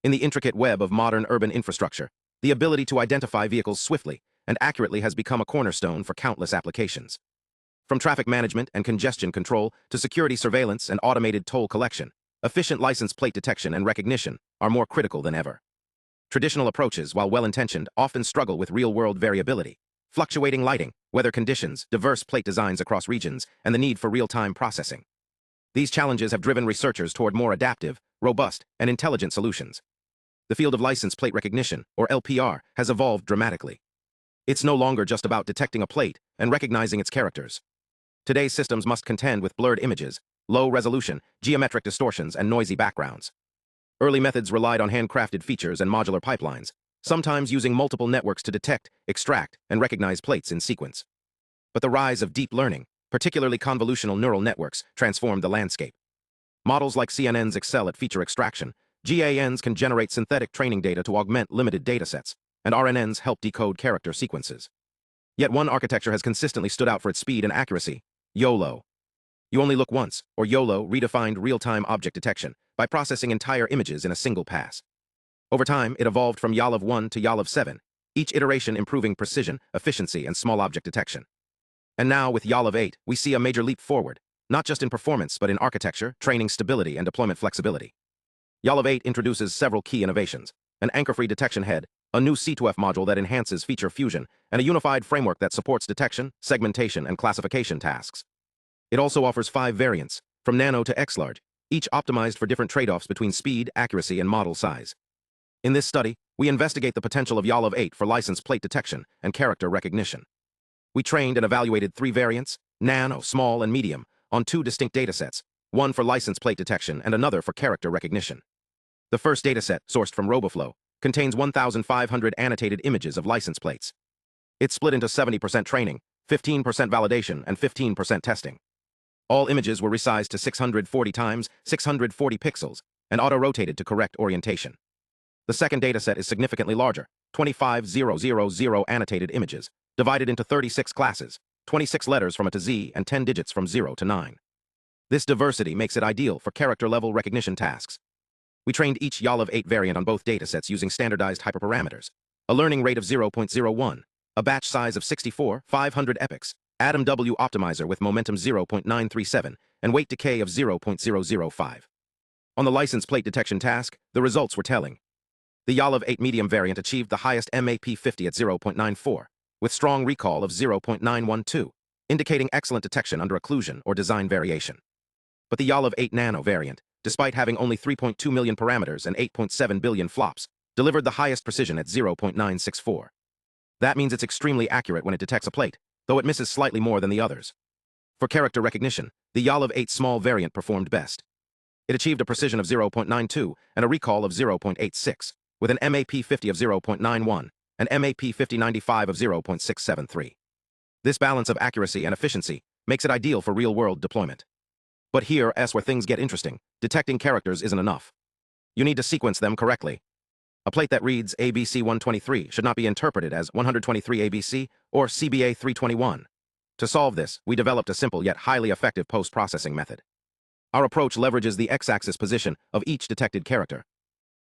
In the intricate web of modern urban infrastructure, the ability to identify vehicles swiftly and accurately has become a cornerstone for countless applications. From traffic management and congestion control to security surveillance and automated toll collection, efficient license plate detection and recognition are more critical than ever. Traditional approaches, while well-intentioned, often struggle with real-world variability, fluctuating lighting, weather conditions, diverse plate designs across regions, and the need for real-time processing. These challenges have driven researchers toward more adaptive, robust, and intelligent solutions. The field of license plate recognition, or LPR, has evolved dramatically. It's no longer just about detecting a plate and recognizing its characters. Today's systems must contend with blurred images, low resolution, geometric distortions, and noisy backgrounds. Early methods relied on handcrafted features and modular pipelines, sometimes using multiple networks to detect, extract, and recognize plates in sequence. But the rise of deep learning, particularly convolutional neural networks, transformed the landscape. Models like CNNs excel at feature extraction, GANs can generate synthetic training data to augment limited datasets, and RNNs help decode character sequences. Yet one architecture has consistently stood out for its speed and accuracy: YOLO. You only look once, or YOLO redefined real-time object detection by processing entire images in a single pass. Over time, it evolved from YOLOv8 to YOLOv8, each iteration improving precision, efficiency, and small object detection. And now, with YOLOv8, we see a major leap forward, not just in performance, but in architecture, training stability, and deployment flexibility. YOLOv8 introduces several key innovations: an anchor-free detection head, a new C2F module that enhances feature fusion, and a unified framework that supports detection, segmentation, and classification tasks. It also offers 5 variants, from Nano to X-Large, each optimized for different trade-offs between speed, accuracy, and model size. In this study, we investigate the potential of YOLOv8 for license plate detection and character recognition. We trained and evaluated 3 variants, Nano, Small, and Medium, on 2 distinct datasets, one for license plate detection and another for character recognition. The first dataset, sourced from Roboflow, contains 1,500 annotated images of license plates. It's split into 70% training, 15% validation, and 15% testing. All images were resized to 640 times 640 pixels and auto-rotated to correct orientation. The second dataset is significantly larger, 25,000 annotated images, divided into 36 classes, 26 letters from A to Z, and 10 digits from 0 to 9. This diversity makes it ideal for character-level recognition tasks. We trained each YOLOv8 variant on both datasets using standardized hyperparameters, a learning rate of 0.01, a batch size of 64,500 epochs, AdamW optimizer with momentum 0.937, and weight decay of 0.005. On the license plate detection task, the results were telling. The YOLOv8 medium variant achieved the highest MAP50 at 0.94, with strong recall of 0.912, indicating excellent detection under occlusion or design variation. But the YOLOv8 Nano variant, despite having only 3.2 million parameters and 8.7 billion flops, delivered the highest precision at 0.964. That means it's extremely accurate when it detects a plate, though it misses slightly more than the others. For character recognition, the YOLOv8 Small variant performed best. It achieved a precision of 0.92 and a recall of 0.86, with an MAP50 of 0.91 and MAP5095 of 0.673. This balance of accuracy and efficiency makes it ideal for real-world deployment. But here's where things get interesting. Detecting characters isn't enough. You need to sequence them correctly. A plate that reads ABC 123 should not be interpreted as 123 ABC or CBA 321. To solve this, we developed a simple yet highly effective post-processing method. Our approach leverages the x-axis position of each detected character.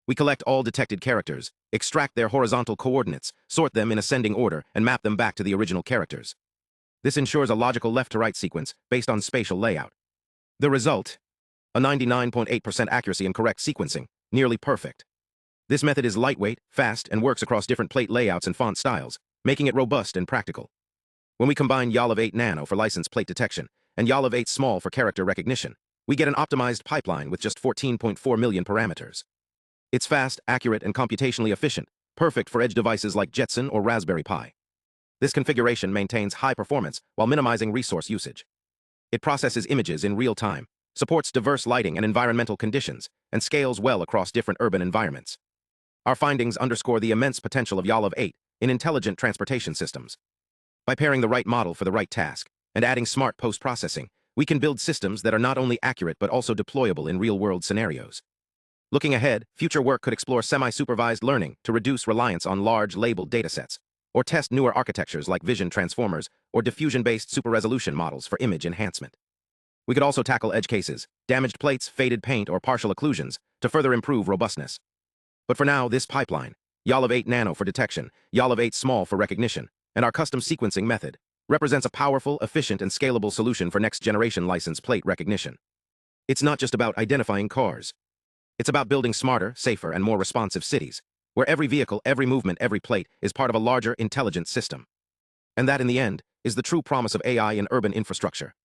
We collect all detected characters, extract their horizontal coordinates, sort them in ascending order, and map them back to the original characters. This ensures a logical left-to-right sequence based on spatial layout. The result? A 99.8% accuracy in correct sequencing, nearly perfect. This method is lightweight, fast, and works across different plate layouts and font styles, making it robust and practical. When we combine YOLOv8 Nano for license plate detection and YOLOv8 Small for character recognition, we get an optimized pipeline with just 14.4 million parameters. It's fast, accurate, and computationally efficient, perfect for edge devices like Jetson or Raspberry Pi. This configuration maintains high performance while minimizing resource usage. It processes images in real time, supports diverse lighting and environmental conditions, and scales well across different urban environments. Our findings underscore the immense potential of YOLOv8 in intelligent transportation systems. By pairing the right model for the right task and adding smart post-processing, we can build systems that are not only accurate but also deployable in real-world scenarios. Looking ahead, future work could explore semi-supervised learning to reduce reliance on large labeled datasets, or test newer architectures like vision transformers or diffusion-based super-resolution models for image enhancement. We could also tackle edge cases, damaged plates, faded paint, or partial occlusions to further improve robustness. But for now, this pipeline, YOLOv8 Nano for detection, YOLOv8 Small for recognition, and our custom sequencing method, represents a powerful, efficient, and scalable solution for next-generation license plate recognition. It's not just about identifying cars. It's about building smarter, safer, and more responsive cities, where every vehicle, every movement, every plate is part of a larger, intelligent system. And that, in the end, is the true promise of AI in urban infrastructure.